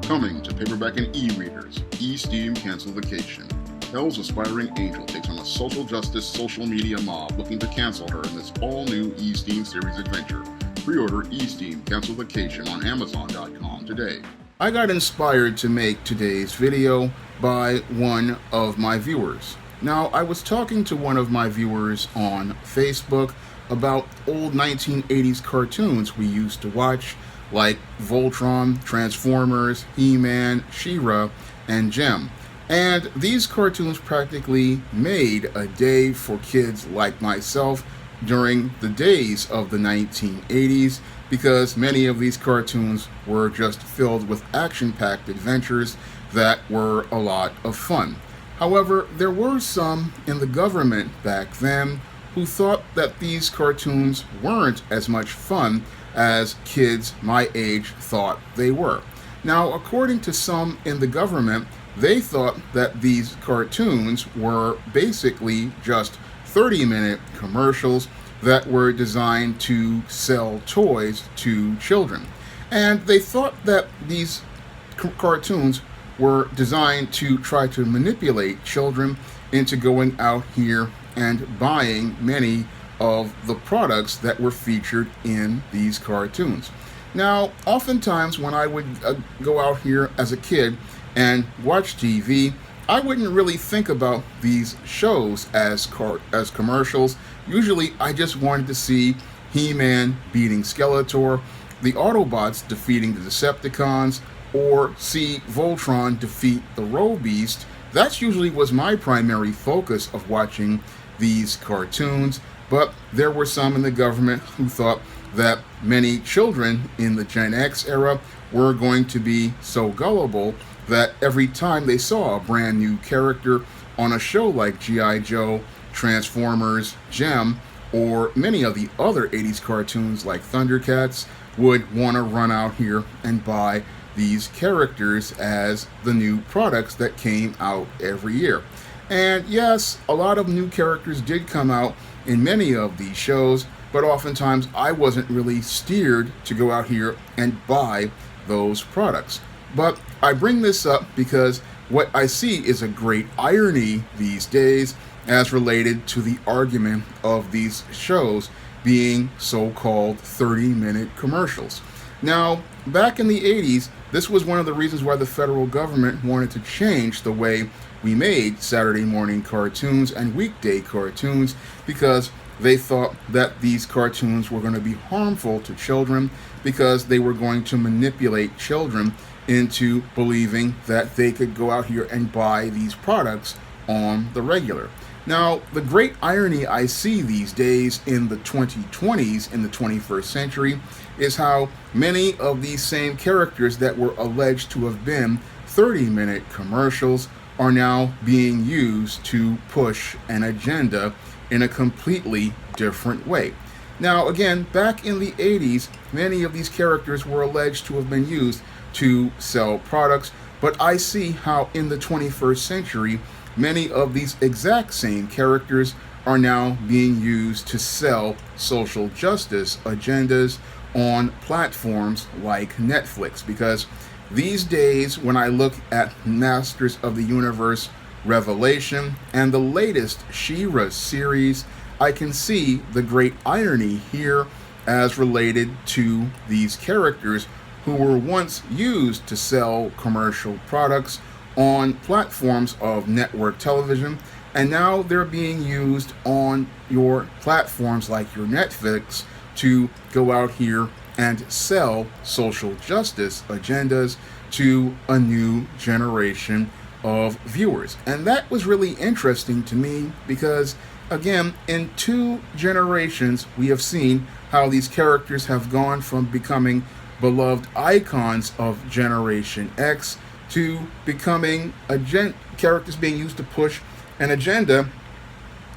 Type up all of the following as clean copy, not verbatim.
Coming to paperback and e-readers, E-Steam Cancel Vacation. Hell's aspiring angel takes on a social justice social media mob looking to cancel her in this all-new E-Steam series adventure. Pre-order E-Steam Cancel Vacation on Amazon.com today. I got inspired to make today's video by one of my viewers. Now, I was talking to one of my viewers on Facebook about old 1980s cartoons we used to watch, like Voltron, Transformers, He-Man, She-Ra, and Jem. And these cartoons practically made a day for kids like myself during the days of the 1980s, because many of these cartoons were just filled with action-packed adventures that were a lot of fun. However, there were some in the government back then who thought that these cartoons weren't as much fun as kids my age thought they were. Now, according to some in the government, they thought that these cartoons were basically just 30-minute commercials that were designed to sell toys to children. And they thought that these cartoons were designed to try to manipulate children into going out here and buying many of the products that were featured in these cartoons. Now, oftentimes when I would go out here as a kid and watch TV, I wouldn't really think about these shows as commercials. Usually I just wanted to see He-Man beating Skeletor, the Autobots defeating the Decepticons, or see Voltron defeat the Beast. That usually was my primary focus of watching these cartoons. But there were some in the government who thought that many children in the Gen X era were going to be so gullible that every time they saw a brand new character on a show like G.I. Joe, Transformers, Jem, or many of the other 80s cartoons like Thundercats, would want to run out here and buy these characters as the new products that came out every year. And yes, a lot of new characters did come out in many of these shows, but oftentimes I wasn't really steered to go out here and buy those products. But I bring this up because what I see is a great irony these days as related to the argument of these shows being so-called 30-minute commercials. Now, back in the 80s, this was one of the reasons why the federal government wanted to change the way we made Saturday morning cartoons and weekday cartoons, because they thought that these cartoons were going to be harmful to children because they were going to manipulate children into believing that they could go out here and buy these products on the regular. Now, the great irony I see these days in the 2020s, in the 21st century, is how many of these same characters that were alleged to have been 30-minute commercials are now being used to push an agenda in a completely different way. Now, again, back in the 80s, many of these characters were alleged to have been used to sell products, but I see how in the 21st century, many of these exact same characters are now being used to sell social justice agendas on platforms like Netflix. Because these days, when I look at Masters of the Universe Revelation and the latest She-Ra series, I can see the great irony here as related to these characters who were once used to sell commercial products on platforms of network television, and now they're being used on your platforms like your Netflix to go out here and sell social justice agendas to a new generation of viewers. And that was really interesting to me because, again, in 2 generations, we have seen how these characters have gone from becoming beloved icons of Generation X to becoming characters being used to push an agenda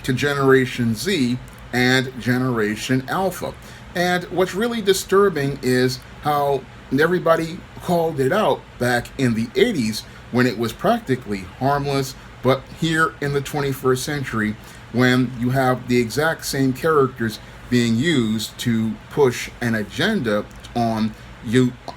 to Generation Z and Generation Alpha. And what's really disturbing is how everybody called it out back in the 80s when it was practically harmless, but here in the 21st century, when you have the exact same characters being used to push an agenda on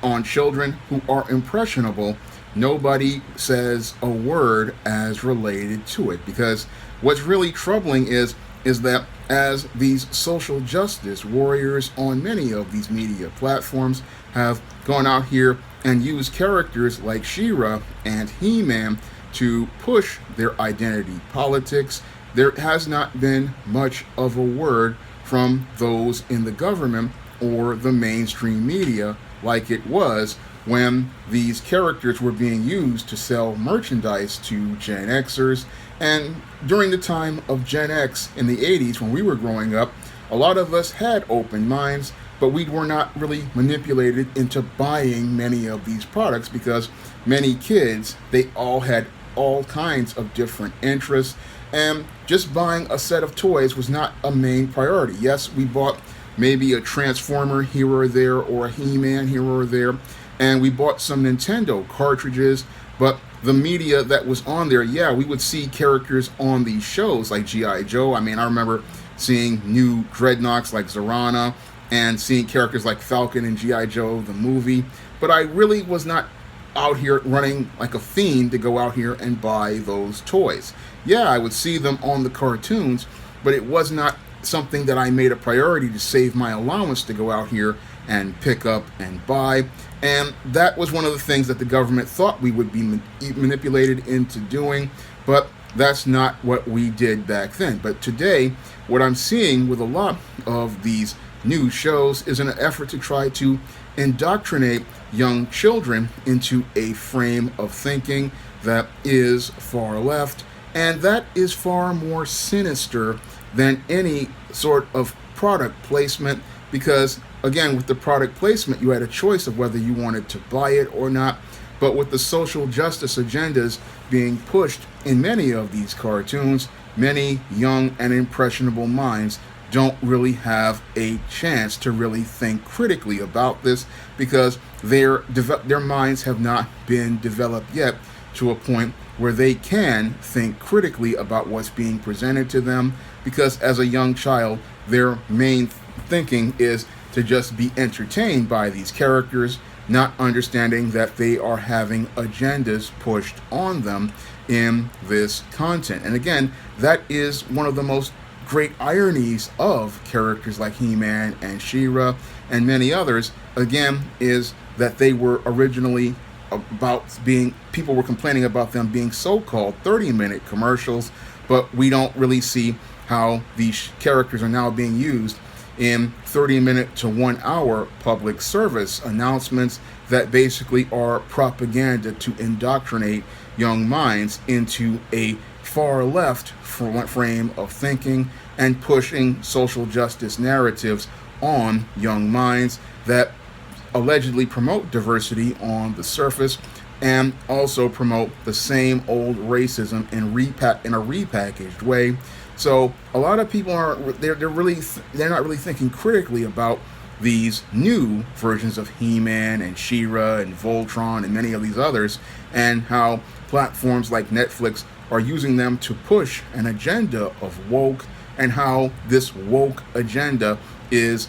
on children who are impressionable, nobody says a word as related to it. Because what's really troubling is that as these social justice warriors on many of these media platforms have gone out here and used characters like She-Ra and He-Man to push their identity politics, there has not been much of a word from those in the government or the mainstream media like it was when these characters were being used to sell merchandise to Gen Xers. And during the time of Gen X in the 80s, when we were growing up, a lot of us had open minds, but we were not really manipulated into buying many of these products because many kids, they all had all kinds of different interests, and just buying a set of toys was not a main priority. Yes, we bought maybe a Transformer here or there or a He-Man here or there, and we bought some Nintendo cartridges, but the media that was on there, yeah, we would see characters on these shows like G.I. Joe. I mean, I remember seeing new Dreadnoks like Zorana and seeing characters like Falcon and G.I. Joe, the movie, but I really was not out here running like a fiend to go out here and buy those toys. Yeah, I would see them on the cartoons, but it was not something that I made a priority to save my allowance to go out here and pick up and buy. And that was one of the things that the government thought we would be manipulated into doing, but that's not what we did back then. But today, what I'm seeing with a lot of these new shows is an effort to try to indoctrinate young children into a frame of thinking that is far left, and that is far more sinister than any sort of product placement, because again, with the product placement, you had a choice of whether you wanted to buy it or not. But with the social justice agendas being pushed in many of these cartoons, many young and impressionable minds don't really have a chance to really think critically about this, because their minds have not been developed yet to a point where they can think critically about what's being presented to them, because as a young child, their main thinking is to just be entertained by these characters, not understanding that they are having agendas pushed on them in this content. And again, that is one of the most great ironies of characters like He-Man and She-Ra and many others, again, is that they were originally about being, people were complaining about them being so-called 30-minute commercials, but we don't really see how these characters are now being used in 30-minute to 1 hour public service announcements that basically are propaganda to indoctrinate young minds into a far left frame of thinking and pushing social justice narratives on young minds that allegedly promote diversity on the surface and also promote the same old racism in a repackaged way. So a lot of people they're not really thinking critically about these new versions of He-Man and She-Ra and Voltron and many of these others, and how platforms like Netflix are using them to push an agenda of woke, and how this woke agenda is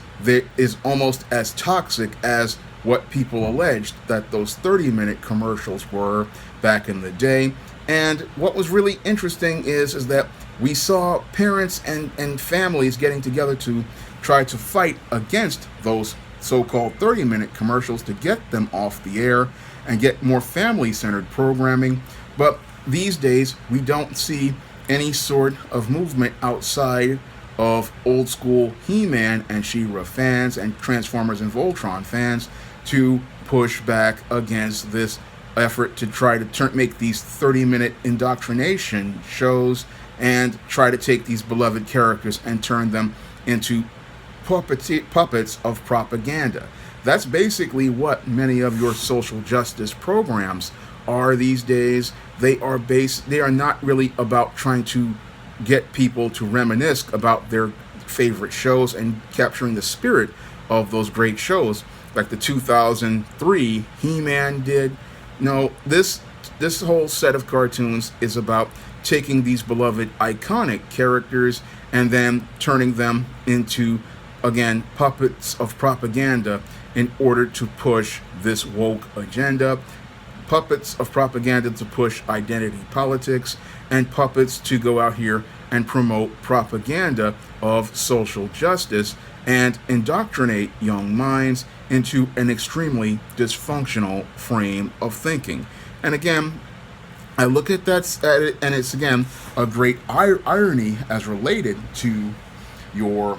almost as toxic as what people alleged that those 30-minute commercials were back in the day. And what was really interesting is that we saw parents and families getting together to try to fight against those so-called 30-minute commercials to get them off the air and get more family-centered programming. But these days, we don't see any sort of movement outside of old school He-Man and She-Ra fans and Transformers and Voltron fans to push back against this effort to try to make these 30-minute indoctrination shows and try to take these beloved characters and turn them into puppets of propaganda. That's basically what many of your social justice programs are these days. They are not really about trying to get people to reminisce about their favorite shows and capturing the spirit of those great shows like the 2003 He-Man did. No, this whole set of cartoons is about taking these beloved iconic characters and then turning them into, again, puppets of propaganda in order to push this woke agenda, puppets of propaganda to push identity politics, and puppets to go out here and promote propaganda of social justice and indoctrinate young minds into an extremely dysfunctional frame of thinking. And again, I look at it, and it's again a great irony as related to your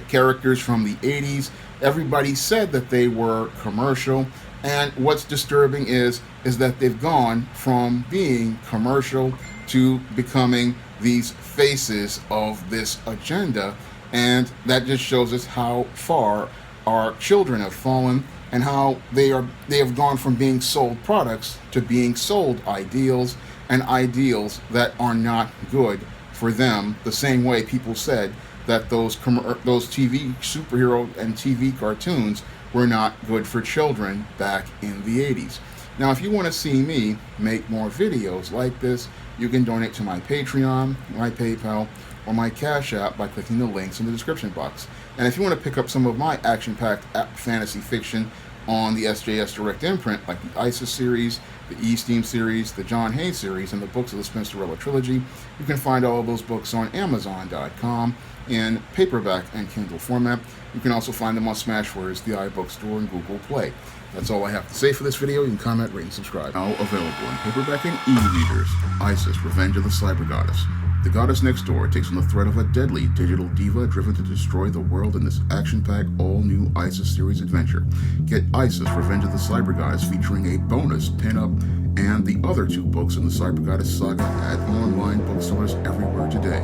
characters from the 80s. Everybody said that they were commercial, and what's disturbing is that they've gone from being commercial to becoming these faces of this agenda, and that just shows us how far our children have fallen, and how they have gone from being sold products to being sold ideals, and ideals that are not good for them, the same way people said that those TV superhero and TV cartoons were not good for children back in the 80s. Now, if you want to see me make more videos like this, you can donate to my Patreon, my PayPal, or my Cash App by clicking the links in the description box. And if you want to pick up some of my action-packed fantasy fiction on the SJS Direct imprint, like the ISIS series, the E-Steam series, the John Hay series, and the books of the Spinsterella trilogy, you can find all of those books on Amazon.com in paperback and Kindle format. You can also find them on Smashwords, the iBookstore, and Google Play. That's all I have to say for this video. You can comment, rate, and subscribe. Now available in paperback and e-readers. ISIS, Revenge of the Cyber Goddess. The goddess next door takes on the threat of a deadly digital diva driven to destroy the world in this action-packed, all-new ISIS series adventure. Get ISIS, Revenge of the Cyber Goddess, featuring a bonus pin-up and the other 2 books in the Cyber Goddess saga at online bookstores everywhere today.